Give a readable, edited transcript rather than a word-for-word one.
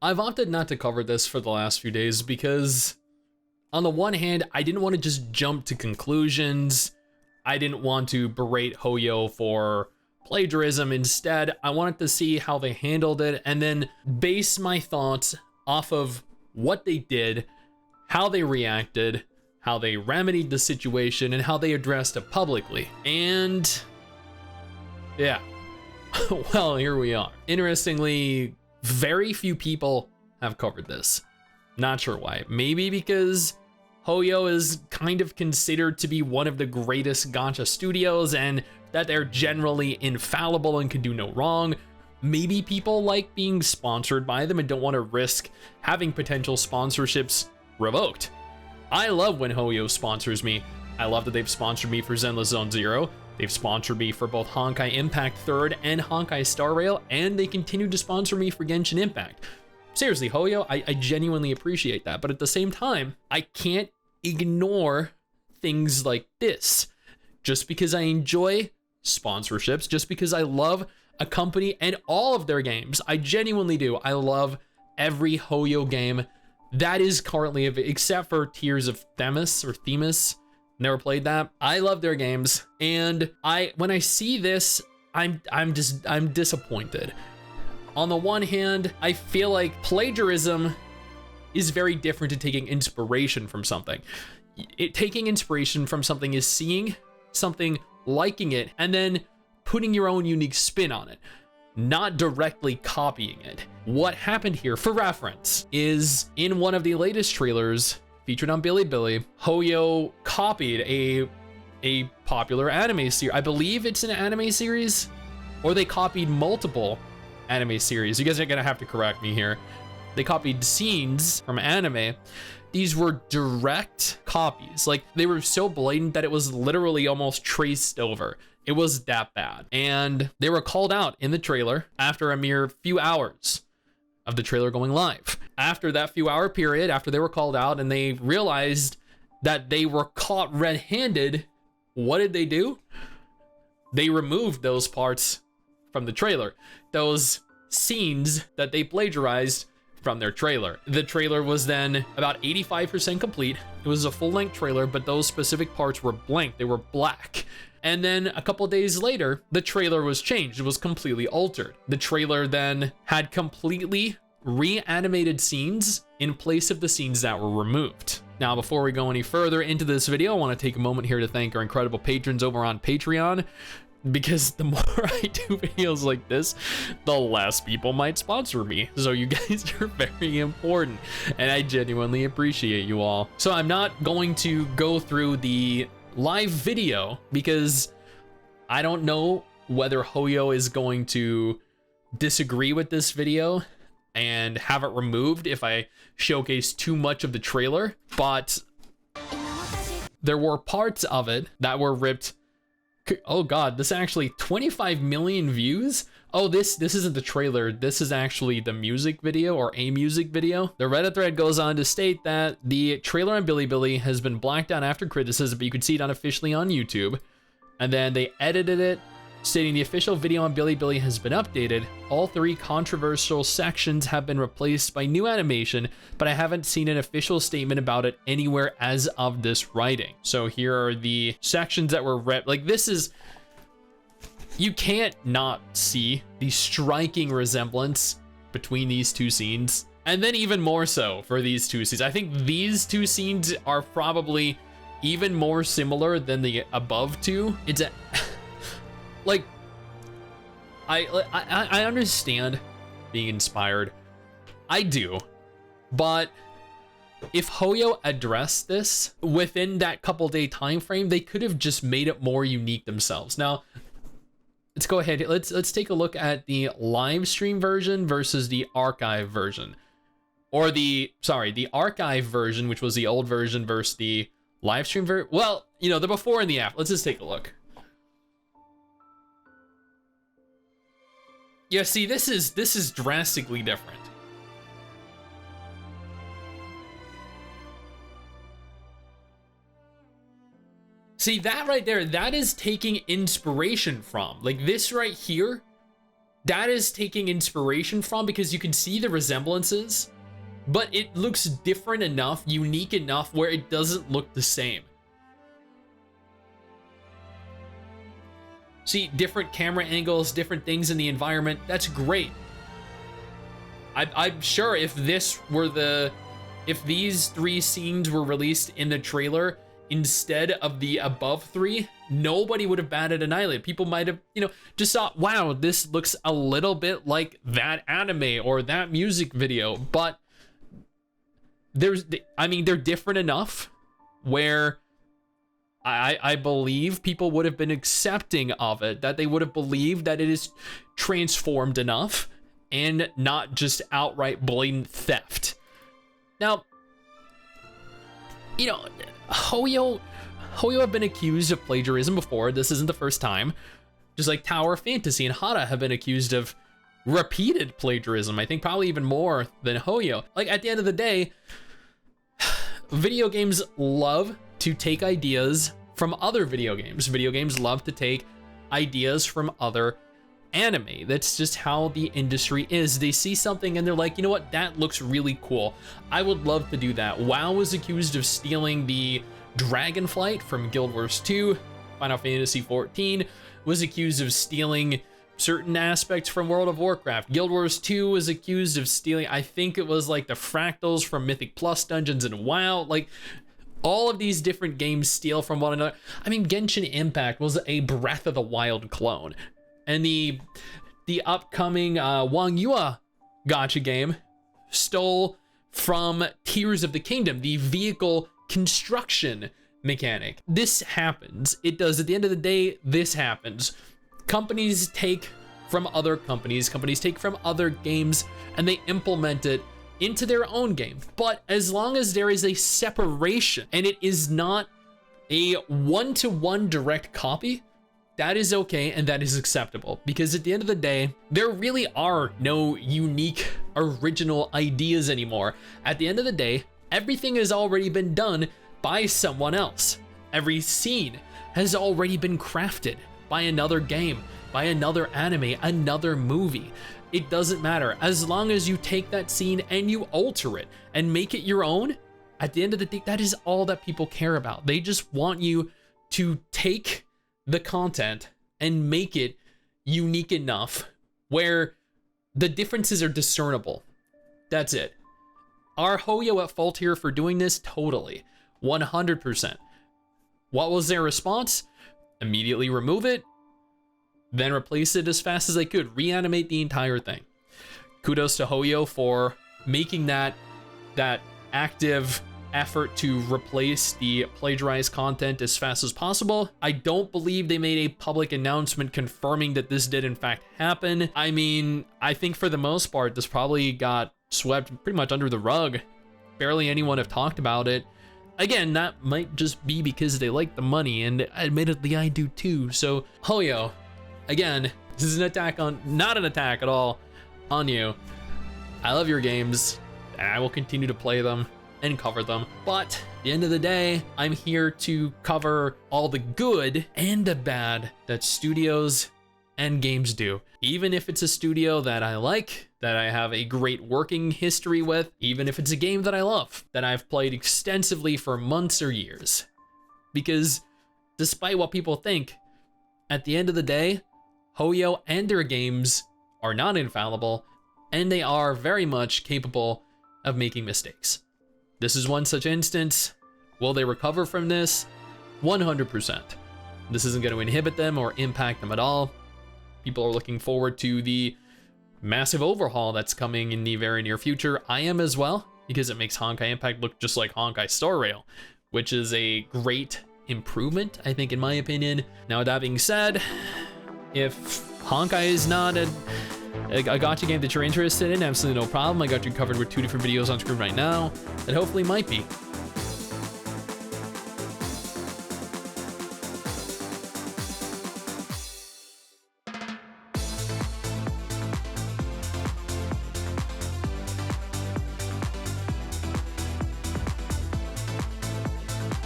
I've opted not to cover this for the last few days because on the one hand, I didn't want to just jump to conclusions. I didn't want to berate Hoyo for plagiarism. Instead, I wanted to see how they handled it and then base my thoughts off of what they did, how they reacted, how they remedied the situation, and how they addressed it publicly. And yeah, well, here we are. Interestingly, very few people have covered this. Not sure why. Maybe because Hoyo is kind of considered to be one of the greatest gacha studios and that they're generally infallible and can do no wrong. Maybe people like being sponsored by them and don't want to risk having potential sponsorships revoked. I love when Hoyo sponsors me. I love that they've sponsored me for Zenless Zone Zero. They've sponsored me for both Honkai Impact 3rd and Honkai Star Rail, and they continue to sponsor me for Genshin Impact. Seriously, Hoyo, I genuinely appreciate that, but at the same time, I can't ignore things like this. Just because I enjoy sponsorships, just because I love a company and all of their games, I genuinely do. I love every Hoyo game that is currently, except for Tears of Themis or Themis. Never played that. I love their games, and when I see this, I'm disappointed. On the one hand, I feel like plagiarism is very different to taking inspiration from something. Taking inspiration from something is seeing something, liking it, and then putting your own unique spin on it, not directly copying it. What happened here, for reference, is in one of the latest trailers featured on Bilibili, Hoyo copied a popular anime series. I believe it's an anime series, or they copied multiple anime series. You guys are gonna have to correct me here. They copied scenes from anime. These were direct copies. Like, they were so blatant that it was literally almost traced over. It was that bad. And they were called out in the trailer after a mere few hours of the trailer going live. After that few hour period, after they were called out and they realized that they were caught red-handed, what did they do? They removed those parts from the trailer. Those scenes that they plagiarized from their trailer. The trailer was then about 85% complete. It was a full-length trailer, but those specific parts were blank. They were black. And then a couple days later, the trailer was changed. It was completely altered. The trailer then had completely reanimated scenes in place of the scenes that were removed. Now, before we go any further into this video, I want to take a moment here to thank our incredible patrons over on Patreon, because the more I do videos like this, the less people might sponsor me. So you guys are very important, and I genuinely appreciate you all. So I'm not going to go through the live video because I don't know whether Hoyo is going to disagree with this video and have it removed if I showcase too much of the trailer, but there were parts of it that were ripped. Oh god, this actually 25 million views. Oh, this isn't the trailer. This is actually the music video, or a music video. The Reddit thread goes on to state that the trailer on Bilibili has been blacked out after criticism, but you can see it unofficially on YouTube. And then they edited it, stating the official video on Bilibili has been updated. All 3 controversial sections have been replaced by new animation, but I haven't seen an official statement about it anywhere as of this writing. So here are the sections that were ripped. Like, this is, you can't not see the striking resemblance between these two scenes. And then even more so for these two scenes. I think these two scenes are probably even more similar than the above two. It's a like, I understand being inspired. I do. But if Hoyo addressed this within that couple day time frame, they could have just made it more unique themselves. Now, let's go ahead. Let's take a look at the live stream version versus the archive version. Or the archive version, which was the old version, versus the live stream version. Well, you know, the before and the after. Let's just take a look. Yeah, see, this is drastically different. See, that right there, that is taking inspiration from. Like, this right here that is taking inspiration from, because you can see the resemblances, but it looks different enough, unique enough, where it doesn't look the same. See, different camera angles, different things in the environment, that's great. I'm sure if these 3 scenes were released in the trailer instead of the above 3, nobody would have batted an eyelid. People might have, just thought, wow, this looks a little bit like that anime or that music video. But they're different enough where I believe people would have been accepting of it, that they would have believed that it is transformed enough and not just outright blatant theft. Now, Hoyo have been accused of plagiarism before. This isn't the first time. Just like Tower Fantasy and Hara have been accused of repeated plagiarism. I think probably even more than Hoyo. Like, at the end of the day, video games love to take ideas from other video games. Video games love to take ideas from other anime. That's just how the industry is. They see something and they're like, you know what, that looks really cool. I would love to do that. WoW was accused of stealing the Dragonflight from Guild Wars 2. Final Fantasy XIV was accused of stealing certain aspects from World of Warcraft. Guild Wars 2 was accused of stealing, I think it was like the fractals from Mythic Plus dungeons and WoW. Like, all of these different games steal from one another. I mean, Genshin Impact was a Breath of the Wild clone. And the upcoming Wang Yue gacha game stole from Tears of the Kingdom, the vehicle construction mechanic. This happens. It does. At the end of the day, this happens. Companies take from other companies, take from other games, and they implement it into their own game. But as long as there is a separation and it is not a one-to-one direct copy, that is okay and that is acceptable, because at the end of the day, there really are no unique original ideas anymore. At the end of the day, everything has already been done by someone else. Every scene has already been crafted by another game, by another anime, another movie. It doesn't matter. As long as you take that scene and you alter it and make it your own, at the end of the day, that is all that people care about. They just want you to take the content and make it unique enough where the differences are discernible. That's it. Are Hoyo at fault here for doing this? Totally. 100%. What was their response? Immediately remove it, then replace it as fast as they could. Reanimate the entire thing. Kudos to Hoyo for making that active effort to replace the plagiarized content as fast as possible. I don't believe they made a public announcement confirming that this did in fact happen. I mean, I think for the most part, this probably got swept pretty much under the rug. Barely anyone have talked about it. Again, that might just be because they like the money, and admittedly I do too. So Hoyo, again, this is an attack on, not an attack at all on you. I love your games, and I will continue to play them and cover them. But at the end of the day, I'm here to cover all the good and the bad that studios and games do. Even if it's a studio that I like, that I have a great working history with, even if it's a game that I love, that I've played extensively for months or years. Because despite what people think, at the end of the day, Hoyo and their games are not infallible, and they are very much capable of making mistakes. This is one such instance. Will they recover from this? 100%. This isn't going to inhibit them or impact them at all. People are looking forward to the massive overhaul that's coming in the very near future. I am as well, because it makes Honkai Impact look just like Honkai Star Rail, which is a great improvement, I think, in my opinion. Now, that being said, if Honkai is not a gacha game that you're interested in, absolutely no problem. I got you covered with 2 different videos on screen right now that hopefully might be.